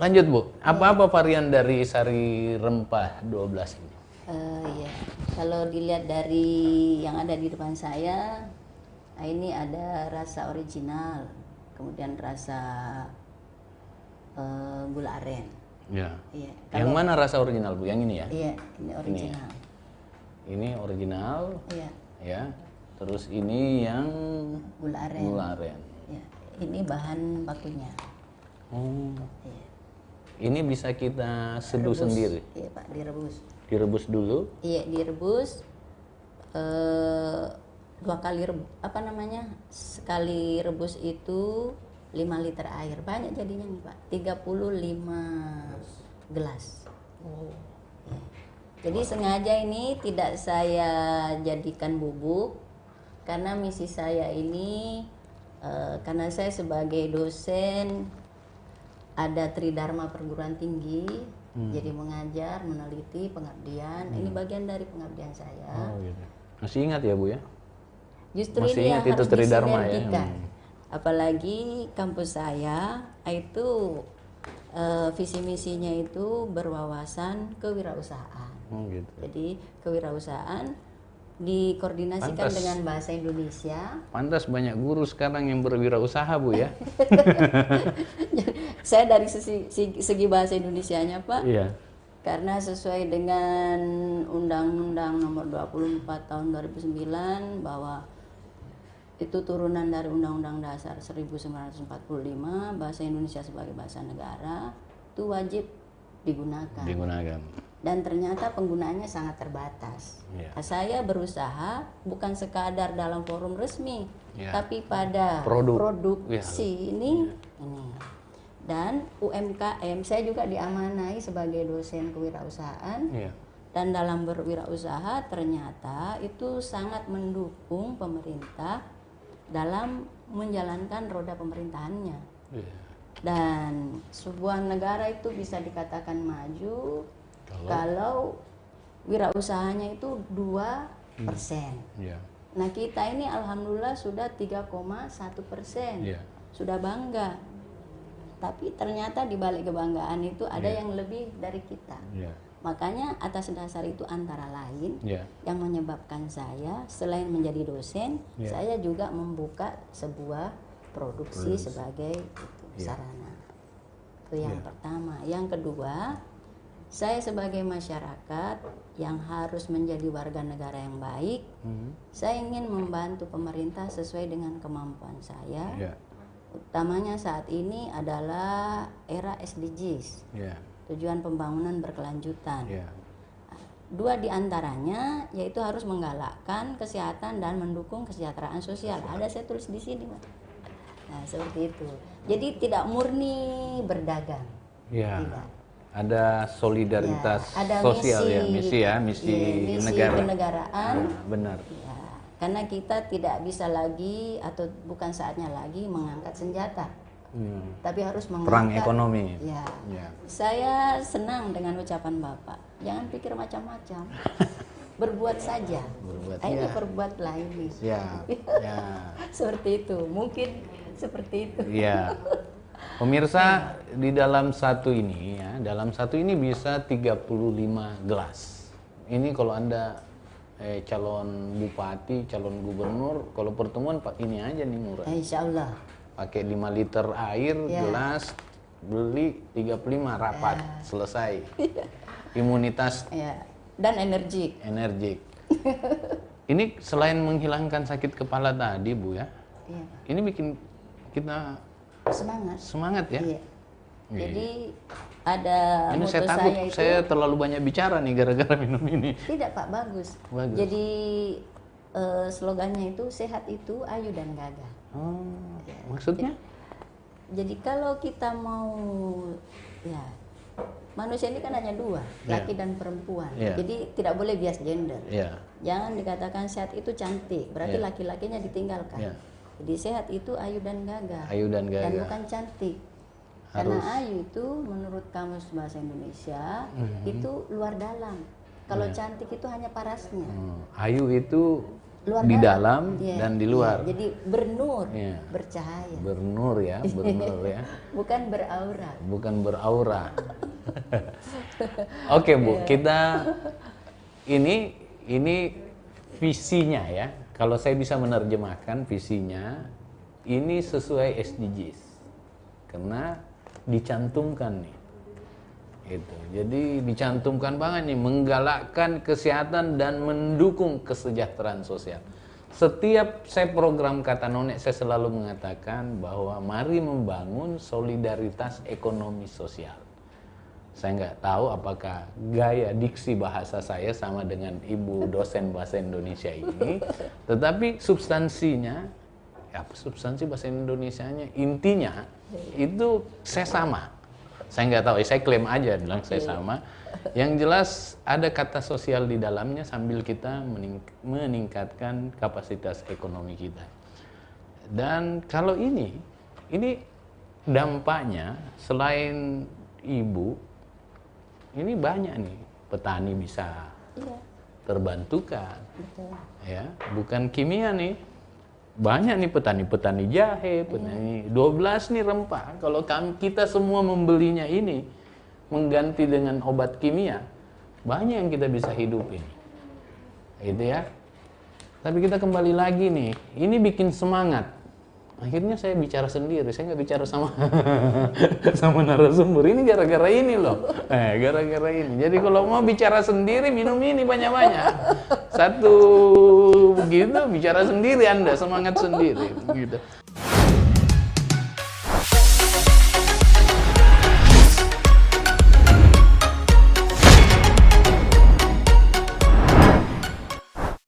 Lanjut Bu, apa-apa varian dari sari rempah 12 ini? Ya, kalau dilihat dari yang ada di depan saya, nah ini ada rasa original, kemudian rasa gula aren. Ya. Iya. Yang mana rasa original Bu? Yang ini ya? Iya, ini original. Ini original. Iya. Ya. Terus ini yang Gula aren. gula aren. Ya, ini bahan bakunya. Oh. Iya. Ini bisa kita seduh sendiri. Iya Pak, direbus. Direbus dulu. Iya, direbus. 2 kali sekali rebus itu 5 liter air, banyak jadinya nih Pak, 35 gelas. Ya. Jadi sengaja ini tidak saya jadikan bubuk karena misi saya ini karena saya sebagai dosen ada Tridharma perguruan tinggi, jadi mengajar, meneliti, pengabdian. Ini bagian dari pengabdian saya. Oh gitu. Masih ingat ya Bu ya? Justru Masih ini yang ingat itu harus Tridharma ya? disinergikan. Apalagi kampus saya itu visi misinya itu berwawasan kewirausahaan. Oh gitu. Jadi kewirausahaan dikoordinasikan Pantas. dengan bahasa Indonesia. Pantas banyak guru sekarang yang berwirausaha Bu ya? Saya dari segi bahasa Indonesianya Pak, Iya. karena sesuai dengan Undang-Undang Nomor 24 Tahun 2009 bahwa itu turunan dari Undang-Undang Dasar 1945, bahasa Indonesia sebagai bahasa negara itu wajib digunakan. Dan ternyata penggunaannya sangat terbatas. Ya. Nah, saya berusaha bukan sekadar dalam forum resmi, Ya. tapi pada produksi ini. Dan UMKM, saya juga diamanai sebagai dosen kewirausahaan. Ya. Dan dalam berwirausaha ternyata itu sangat mendukung pemerintah dalam menjalankan roda pemerintahannya. Ya. Dan sebuah negara itu bisa dikatakan maju kalau wirausahanya itu 2%. Ya. Nah kita ini alhamdulillah sudah 3,1%. Ya. Sudah bangga. Tapi ternyata di balik kebanggaan itu ada yang lebih dari kita. Ya. Makanya atas dasar itu antara lain Ya. yang menyebabkan saya selain menjadi dosen, saya juga membuka sebuah produksi sebagai sarana. Itu yang pertama. Yang kedua, saya sebagai masyarakat yang harus menjadi warga negara yang baik, saya ingin membantu pemerintah sesuai dengan kemampuan saya. Ya. Utamanya saat ini adalah era SDGs, tujuan pembangunan berkelanjutan. 2 diantaranya yaitu harus menggalakkan kesehatan dan mendukung kesejahteraan sosial. Ada saya tulis di sini, Pak. Nah, seperti itu. Jadi tidak murni berdagang. Ya. Tidak. Ada solidaritas Ada sosial misi negara. Kenegaraan. Nah, benar. Ya, karena kita tidak bisa lagi atau bukan saatnya lagi mengangkat senjata. Tapi harus mengangkat Perang ekonomi. Ya. Ya. Saya senang dengan ucapan Bapak. Jangan pikir macam-macam. Berbuat saja. Ayo berbuatlah ini. Ya. Ya. Seperti itu. Mungkin seperti itu. Iya. Pemirsa, di dalam satu ini bisa 35 gelas. Ini kalau Anda calon bupati, calon gubernur, kalau pertemuan Pak ini aja nih murah. Insya Allah. Pakai 5 liter air, gelas, beli 35 rapat, selesai. Imunitas dan energik. Ini selain menghilangkan sakit kepala tadi Bu ya, ini bikin kita semangat ya. Iya. Jadi ada ini moto saya takut itu, saya terlalu banyak bicara nih gara-gara minum ini. Tidak Pak, bagus. Jadi slogannya itu sehat itu ayu dan gagah. Maksudnya? Jadi kalau kita mau manusia ini kan hanya 2, laki dan perempuan. Jadi tidak boleh bias gender. Jangan dikatakan sehat itu cantik, berarti laki-lakinya ditinggalkan. Jadi sehat itu ayu dan gagah. Dan bukan cantik. Karena ayu itu menurut Kamus Bahasa Indonesia itu luar dalam. Kalau cantik itu hanya parasnya. Ayu itu luar di dalam. dalam Iya, dan di iya. luar. Jadi bernur, Iya. bercahaya. Bernur ya, bernur ya. Bukan beraura. Bukan beraura. Oke Bu, kita ini visinya ya. Kalau saya bisa menerjemahkan visinya, ini sesuai SDGs karena dicantumkan nih. Itu. Jadi dicantumkan banget nih, menggalakkan kesehatan dan mendukung kesejahteraan sosial. Setiap saya program Kata Nonek, saya selalu mengatakan bahwa mari membangun solidaritas ekonomi sosial. Saya nggak tahu apakah gaya diksi bahasa saya sama dengan ibu dosen bahasa Indonesia ini, tetapi substansinya, apa substansi bahasa Indonesianya, intinya itu saya sama. Saya nggak tahu, saya klaim aja bilang saya sama. Yang jelas ada kata sosial di dalamnya sambil kita meningkatkan kapasitas ekonomi kita. Dan kalau ini dampaknya selain ibu, ini banyak nih petani bisa Iya, terbantukan, betul. ya bukan kimia nih. Banyak nih petani jahe, petani 12 nih rempah. Kalau kita semua membelinya ini mengganti dengan obat kimia, banyak yang kita bisa hidupin. Gitu ya. Tapi kita kembali lagi nih, ini bikin semangat. Akhirnya saya bicara sendiri, saya nggak bicara sama sama narasumber. Ini gara-gara ini loh, gara-gara ini. Jadi kalau mau bicara sendiri, minum ini banyak-banyak. Satu begitu, bicara sendiri Anda, semangat sendiri. Gitu.